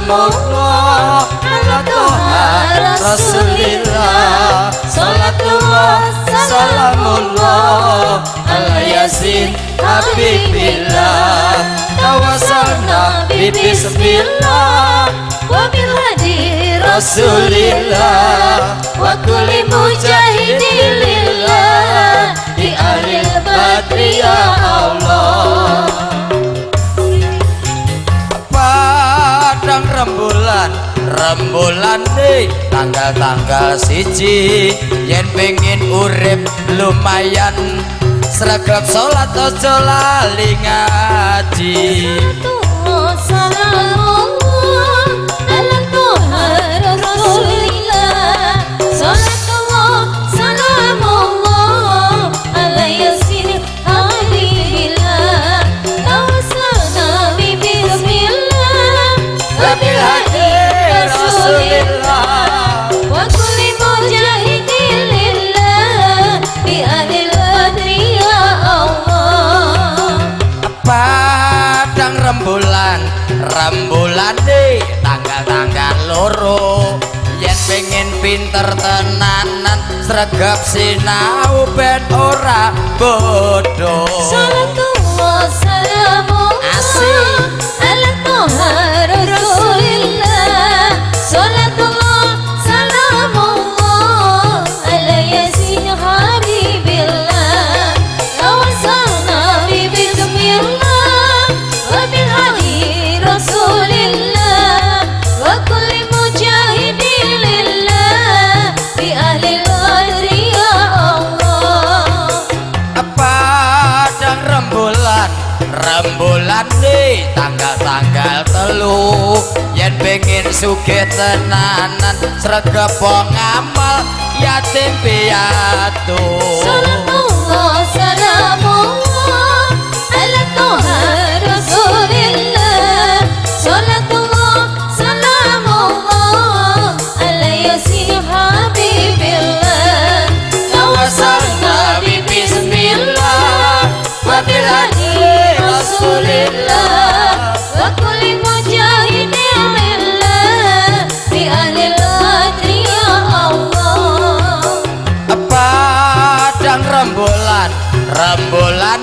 salamullah ala toha rasulillah. Salatullah salamullah ala yasin habibillah. Tawassalna bismillah wa bil hadi rasulillah wa kulli mujahidin lillah di ahlil badri ya Allah. Padang rembulan nih tanggal-tanggal siji yen pengen urip lumayan sregep salat aja lali ngaji. Rembulan deh tanggal-tanggal loro yen pengen pinter tenanan sregep sinau ben ora bodoh. Salatullah salamullah ala toha rasulillah. Salatullah salamullah ala yasin habibillah. Tawassalna bismillah wa bil hadi rasulillah wa kulli mujahidin lillah bi ahli al-badri ya Allah. Padang rembulan nih tanggal-tanggal telu yen pengen sugih tenanan sregep ngamal yatim piatu. Salamullah salamullah ala toha rasulillah. Salatullah salamullah ala yasin habibillah. Tawassalna bismillah wa bil hadi rasulillah wa kulli mujahidin lillah bi ahli al-badri ya Allah. Padang rembulan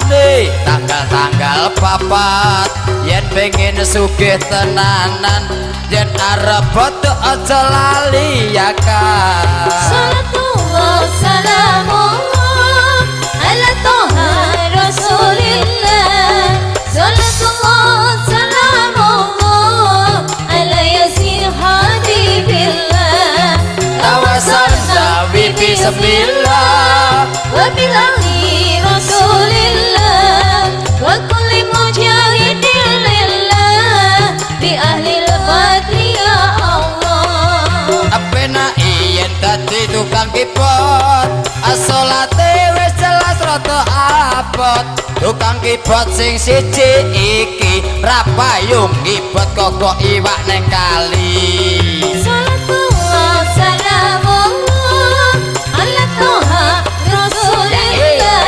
nih tanggal-tanggal papat yen pengen sugih tenanan yen arep bodo aja lali ya kan. Salatullah salamullah ala toha rasulillah. Salatullah salamullah ala yasin habibillah. Tawassalna bismillah wa bil hadi rasulillah wa kulli mujahidin lillah bi ahli al-badri ya Allah. apena yen dadi tukang kipot asolate wis jelas rada abot. Tukang kipot sing siji iki rapayung kipot kok iwak neng kali. Salatullah salamullah ala toha rasulillah.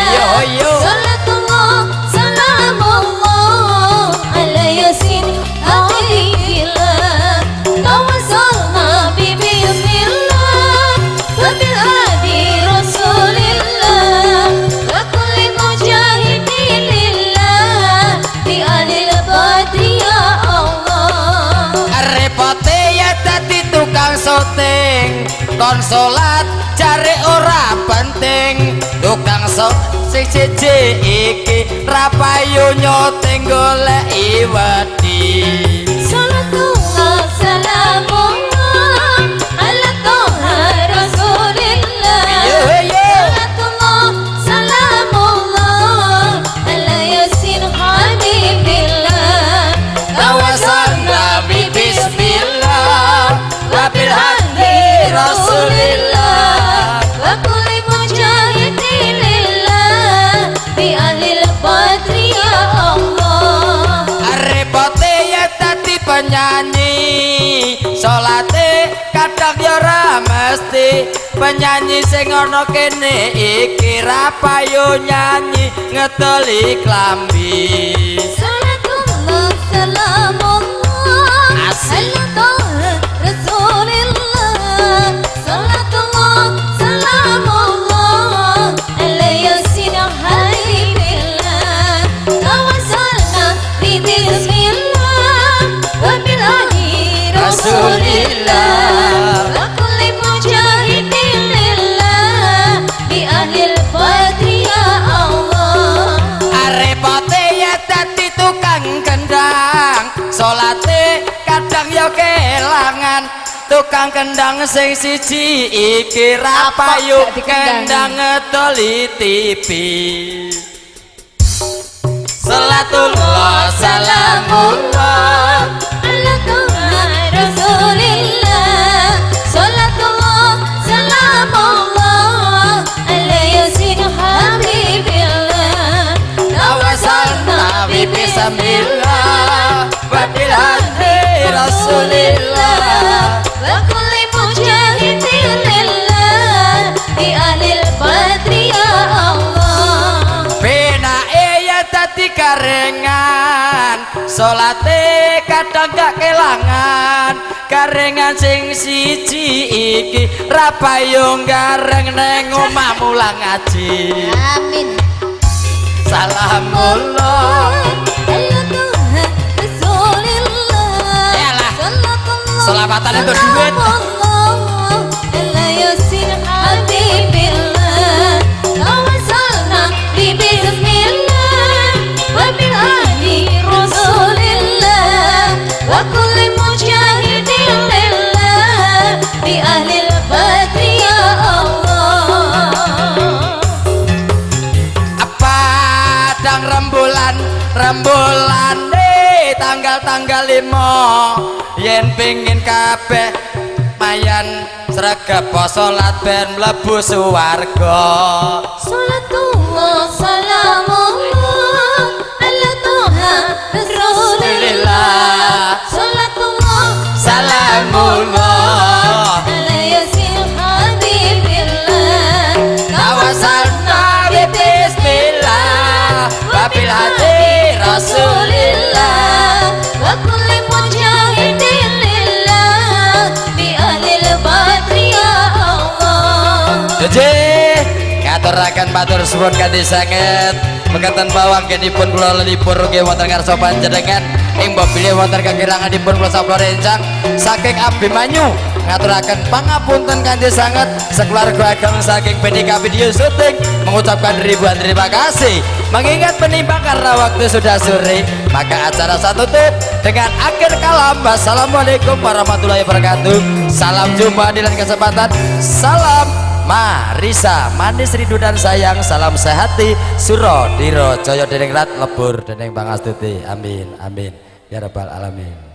Salatullah salamullah ala yasin habibillah. Tawassalna bismillah wa bil hadi rasulillah wa kulli mujahidin lillah bi ahli al-badri ya Allah. Repote ya dadi tukang syuting konsolat cari ora penting. Tukang sing siji iki rapayu nyoting goleki wedi. Salatullah salamullah ala toha rasulillah. Salatullah salamullah ala yasin habibillah. Tawassalna bismillah wa bil hadi rasulillah wa kulli mujahidin lillah bi ahli al-badri ya Allah. Repote ya dadi penyanyi salate kadang ya ora mesti. Penyanyi sing ana kene iki rapayu nyanyi ngedoli klambi. Salatullah salamullah ala tukang kendang sing siji iki ra payu kendang ngedoli TV. Salatullah salamullah ala Tuhan Rasulillah. Salatullah salamullah ala yasin habibillah. tawasalna bi bismillah wa bil hadi rasulillah wa kulli mujahidin lillah bi ahlil badri ya Allah. dadi karengan salate kadang gak kelangan karengan sing siji iki ra payu gareng ning omah mulang ngaji. Amin. Salamullah ala Tuhan Rasulillah. Yalah, selamatan itu duit. ala yasin habibillah. Tawasalna bi bismillah wa bil hadi rasulillah wa kulli mujahidin lillah bi ahlil badri ya Allah. Padang rembulan tanggal 5 yen pengin kabeh mayan sregep salat ben mlebu swarga. Salatullah salamullah ala Tuhan Rasulillah. Salatullah Salamullah ala yasin habibillah. tawasalna bi bismillah wa bil hadi rasulillah wa kulli mujahidin lillah bi ahlil badri ya Allah. Jadi ngaturaken matur suwun kanthi sanget mekaten bawang genipun kula lelipur nggih wonten ngarsa panjenengan ing mobil wonten kakiranganipun kula sapra rencang saking Abimanyu ngaturaken pangapunten kanthi sanget sekeluarga ageng saking PDK Video Syuting mengucapkan ribuan terima kasih. Mengingat menimbang karena waktu sudah sore maka acara saya tutup dengan akhir kalam. Wassalamualaikum warahmatullahi wabarakatuh. Salam jumpa di lain kesempatan. Salam Marisa manis rindu dan sayang. Salam sehati Suro Diro Joyo Denengrat Lebur Deneng Pangastuti. Amin amin ya rabbal alamin.